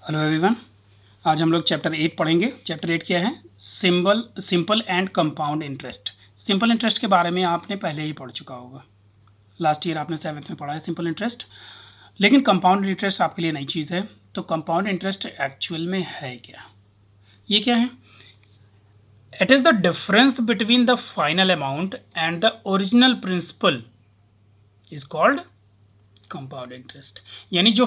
Hello everyone. आज हम लोग चैप्टर 8 पढ़ेंगे। चैप्टर 8 क्या है? Simple and compound interest. Simple interest के बारे में आपने पहले ही पढ़ चुका होगा। लास्ट ईयर आपने 7th में पढ़ा है सिंपल इंटरेस्ट। लेकिन कंपाउंड इंटरेस्ट आपके लिए नई चीज़ है। तो कंपाउंड इंटरेस्ट एक्चुअल में है क्या? ये क्या है? It is the difference between the final amount and the original principal is called compound interest. यानी जो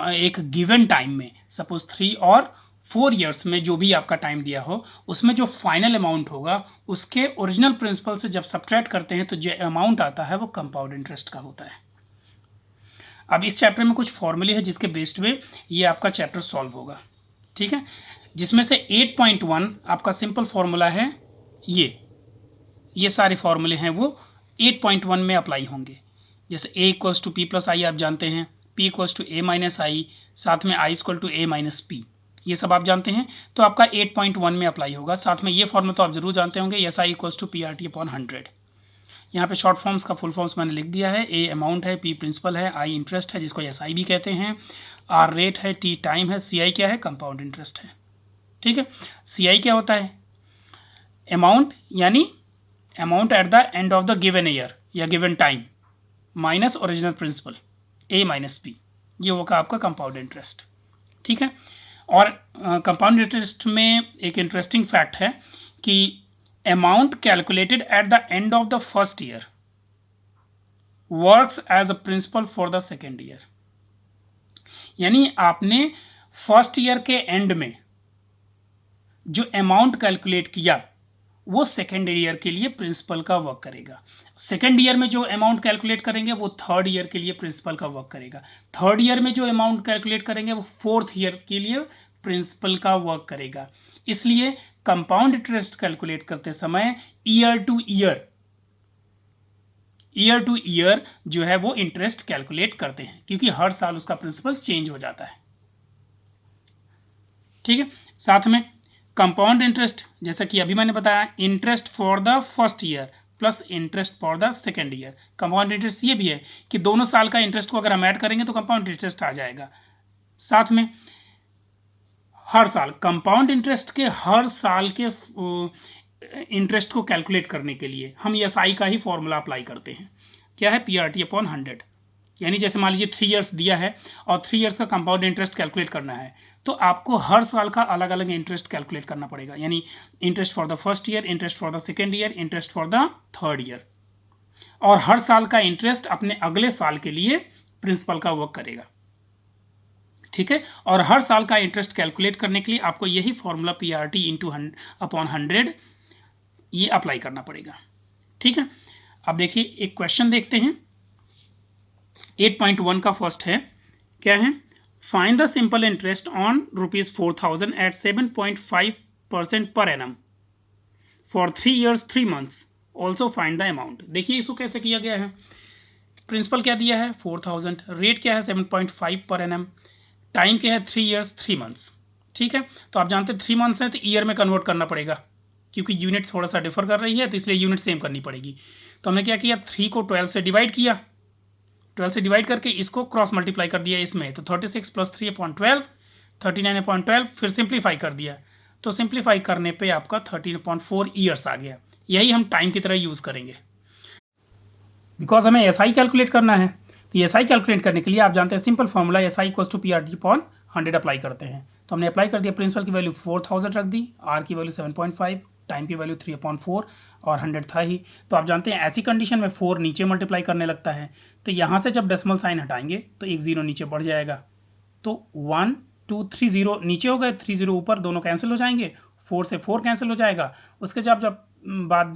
एक गिवन टाइम में सपोज 3 और 4 ईयर्स में जो भी आपका टाइम दिया हो, उसमें जो फाइनल अमाउंट होगा उसके ओरिजिनल प्रिंसिपल से जब सब्ट्रैक्ट करते हैं तो जो अमाउंट आता है वो कंपाउंड इंटरेस्ट का होता है। अब इस चैप्टर में कुछ फॉर्मूले है जिसके बेस्ड में ये आपका चैप्टर सॉल्व होगा, ठीक है। जिसमें से 8.1 आपका सिंपल फॉर्मूला है। ये सारे फॉर्मूले हैं वो 8.1 में अप्लाई होंगे। जैसे a equals to P plus I आप जानते हैं, p equals to a minus I, साथ में i equal to a minus P, ये सब आप जानते हैं। तो आपका 8.1 में अप्लाई होगा। साथ में ये फॉर्मूला तो आप जरूर जानते होंगे, S I equals to P R T upon 100। यहाँ पे शॉर्ट फॉर्म्स का फुल फॉर्म्स मैंने लिख दिया है। a अमाउंट है, p प्रिंसिपल है, i इंटरेस्ट है जिसको एस आई भी कहते हैं, r रेट है, t टाइम है, सी आई क्या है? कंपाउंड इंटरेस्ट है, ठीक है। सी आई क्या होता है? अमाउंट, यानी amount at the end of the given year या given time minus original principal a minus P, ये होगा आपका कंपाउंड इंटरेस्ट, ठीक है। और कंपाउंड इंटरेस्ट में एक इंटरेस्टिंग फैक्ट है कि amount calculated at the end of the first year works as a principal for the second year. यानी आपने फर्स्ट ईयर के एंड में जो अमाउंट कैलकुलेट किया वो सेकेंड ईयर के लिए प्रिंसिपल का वर्क करेगा। सेकेंड ईयर में जो अमाउंट कैलकुलेट करेंगे वो थर्ड ईयर के लिए प्रिंसिपल का वर्क करेगा। थर्ड ईयर में जो अमाउंट कैलकुलेट करेंगे वो फोर्थ ईयर के लिए प्रिंसिपल का वर्क करेगा। इसलिए कंपाउंड इंटरेस्ट कैलकुलेट करते समय ईयर टू ईयर जो है वो इंटरेस्ट कैलकुलेट करते हैं, क्योंकि हर साल उसका प्रिंसिपल चेंज हो जाता है, ठीक है। साथ में कंपाउंड इंटरेस्ट, जैसा कि अभी मैंने बताया, interest for the first year plus interest for the second year. Compound interest ये भी है कि दोनों साल का इंटरेस्ट को अगर हम ऐड करेंगे तो कंपाउंड इंटरेस्ट आ जाएगा। साथ में हर साल कंपाउंड इंटरेस्ट के हर साल के इंटरेस्ट को कैलकुलेट करने के लिए हम एस आई का ही फॉर्मूला अप्लाई करते हैं। क्या है? P R T upon 100। यानी जैसे मान लीजिए 3 ईयर्स दिया है और 3 ईयर्स का कंपाउंड इंटरेस्ट कैलकुलेट करना है, तो आपको हर साल का अलग अलग इंटरेस्ट कैलकुलेट करना पड़ेगा। यानी interest for the first year, interest for the second year, interest for the third year, और हर साल का इंटरेस्ट अपने अगले साल के लिए प्रिंसिपल का वर्क करेगा, ठीक है। और हर साल का इंटरेस्ट कैलकुलेट करने के लिए आपको यही formula P R T into upon 100 ये अप्लाई करना पड़ेगा, ठीक है। अब देखिए एक क्वेश्चन देखते हैं। 8.1 का फर्स्ट है, क्या है? Find the simple interest on ₹4000 at 7.5% per annum for 3 years 3 months. Also find the amount. देखिए इसको कैसे किया गया है। प्रिंसिपल क्या दिया है? 4000, रेट क्या है? 7.5 पर एनम, टाइम क्या है? 3 ईयर्स 3 मंथ्स, ठीक है। तो आप जानते हैं 3 मंथ्स है तो ईयर में कन्वर्ट करना पड़ेगा, क्योंकि यूनिट थोड़ा सा डिफर कर रही है तो इसलिए यूनिट सेम करनी पड़ेगी। तो हमने क्या किया? 3 को 12 से डिवाइड किया, 12 से डिवाइड करके इसको क्रॉस मल्टीप्लाई कर दिया इसमें, तो 36 प्लस 3 अपॉन 12, 39/12, फिर सिंप्लीफाई कर दिया। तो सिंप्लीफाई करने पे आपका 13.4 ईयर्स आ गया। यही हम टाइम की तरह यूज़ करेंगे, बिकॉज हमें एस आई कैलकुलेट करना है। तो एस आई कैलकुलेट करने के लिए आप जानते हैं simple formula S I equals to P R T upon 100 apply करते हैं। तो हमने अप्लाई कर दिया। प्रिंसिपल की वैल्यू 4000 रख दी, आर की वैल्यू 7.5, टाइम की वैल्यू 3/4 और 100 था ही। तो आप जानते हैं ऐसी कंडीशन में 4 नीचे मल्टीप्लाई करने लगता है, तो यहाँ से जब डेसिमल साइन हटाएंगे तो एक जीरो नीचे बढ़ जाएगा। तो 1 2 3 0 नीचे हो गए, 3 0 ऊपर, दोनों कैंसिल हो जाएंगे, 4 से 4 कैंसिल हो जाएगा। उसके जब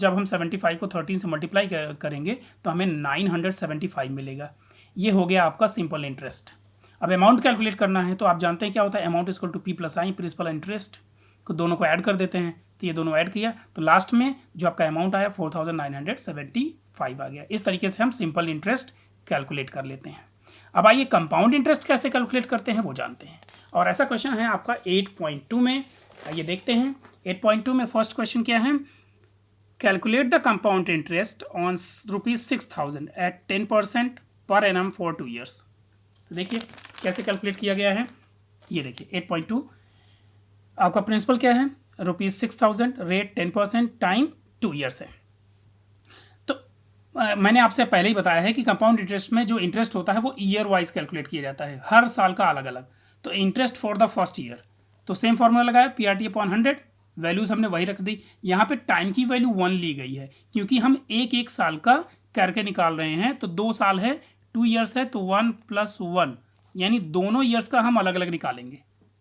हम 75 को 13 से मल्टीप्लाई करेंगे तो हमें 975 मिलेगा। ये हो गया आपका सिंपल इंटरेस्ट। अब अमाउंट कैलकुलेट करना है तो आप जानते हैं क्या होता है? Amount equal to P plus I, principal interest को दोनों को ऐड कर देते हैं। तो ये दोनों ऐड किया तो लास्ट में जो आपका अमाउंट आया 4975 आ गया। इस तरीके से हम सिंपल इंटरेस्ट कैलकुलेट कर लेते हैं। अब आइए कंपाउंड इंटरेस्ट कैसे कैलकुलेट करते हैं वो जानते हैं। और ऐसा क्वेश्चन है आपका 8.2 में, आइए देखते हैं। 8.2 में फर्स्ट क्वेश्चन क्या है? Calculate the compound interest on ₹6000 at 10% per annum for 2 years. तो देखिए कैसे कैलकुलेट किया गया है। ये देखिए 8.2 आपका प्रिंसिपल क्या है, ₹6,000, रेट 10%, टाइम 2 ईयर्स है। तो मैंने आपसे पहले ही बताया है कि कंपाउंड इंटरेस्ट में जो इंटरेस्ट होता है वो ईयर वाइज कैलकुलेट किया जाता है, हर साल का अलग अलग। तो interest for the first year, तो सेम फॉर्मूला लगाया, PRT/100, वैल्यूज हमने वही रख दी। यहाँ पे टाइम की वैल्यू 1 ली गई है क्योंकि हम एक एक साल का करके निकाल रहे हैं। तो 2 साल है, 2 ईयर्स है, तो 1 + 1 यानी दोनों ईयर्स का हम अलग अलग निकालेंगे।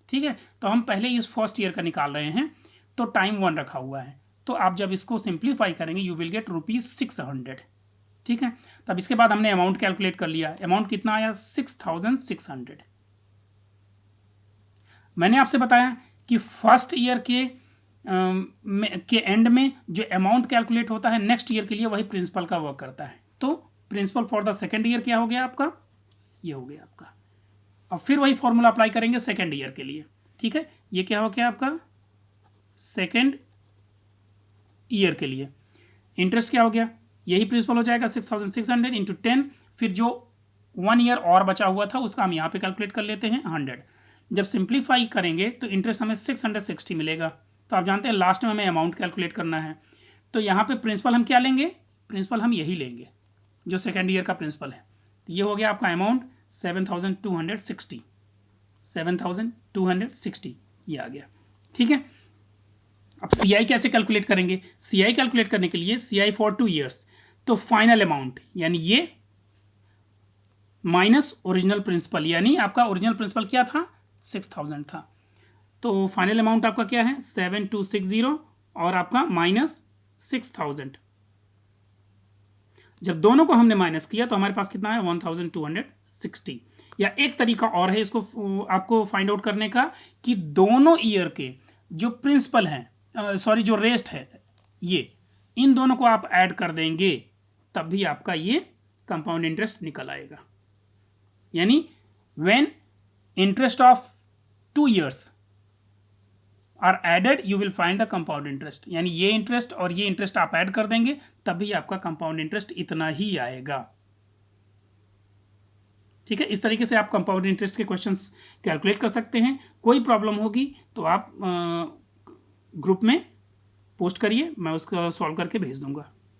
ठीक है, तो हम पहले इस फर्स्ट ईयर का निकाल रहे हैं, तो टाइम 1 रखा हुआ है। तो आप जब इसको सिंप्लीफाई करेंगे यू विल गेट ₹600। ठीक है, तब इसके बाद हमने अमाउंट कैलकुलेट कर लिया। अमाउंट कितना आया, 6,600। मैंने आपसे बताया कि फर्स्ट ईयर के एंड में जो अमाउंट कैलकुलेट होता है नेक्स्ट ईयर के लिए वही प्रिंसिपल का वर्क करता है। तो principal for the second year क्या हो गया आपका, ये हो गया आपका। अब फिर वही फॉर्मूला अप्लाई करेंगे सेकेंड ईयर के लिए। ठीक है, ये क्या हो गया आपका सेकेंड ईयर के लिए। इंटरेस्ट क्या हो गया, यही प्रिंसिपल हो जाएगा 6,600 इंटू 10। फिर जो 1 ईयर और बचा हुआ था उसका हम यहाँ पे कैलकुलेट कर लेते हैं 100। जब सिंप्लीफाई करेंगे तो इंटरेस्ट हमें 660 मिलेगा। तो आप जानते हैं लास्ट में हमें अमाउंट कैलकुलेट करना है। तो यहाँ पे प्रिंसिपल हम क्या लेंगे, प्रिंसिपल हम यही लेंगे जो सेकेंड ईयर का प्रिंसिपल है। तो ये हो गया आपका अमाउंट 7,260, 7,260 ये आ गया। ठीक है, अब CI कैसे कैलकुलेट करेंगे, CI कैलकुलेट करने के लिए CI फॉर 2 ईयर्स, तो फाइनल अमाउंट यानी ये माइनस ओरिजिनल प्रिंसिपल, यानी आपका ओरिजिनल प्रिंसिपल क्या था 6,000 था, तो फाइनल अमाउंट आपका क्या है 7,260 और आपका माइनस 6,000। जब दोनों को हमने माइनस किया तो हमारे पास कितना है 1,260। या एक तरीका और है इसको आपको फाइंड आउट करने का कि दोनों ईयर के जो प्रिंसिपल हैं, सॉरी जो रेस्ट है, ये इन दोनों को आप ऐड कर देंगे तब भी आपका ये कंपाउंड इंटरेस्ट निकल आएगा। यानी when interest of 2 years are added you will find the compound interest, यानी ये इंटरेस्ट और ये इंटरेस्ट आप ऐड कर देंगे तभी आपका कंपाउंड इंटरेस्ट इतना ही आएगा। ठीक है, इस तरीके से आप कंपाउंड इंटरेस्ट के क्वेश्चंस कैलकुलेट कर सकते हैं। कोई प्रॉब्लम होगी तो आप ग्रुप में पोस्ट करिए, मैं उसको सॉल्व करके भेज दूंगा।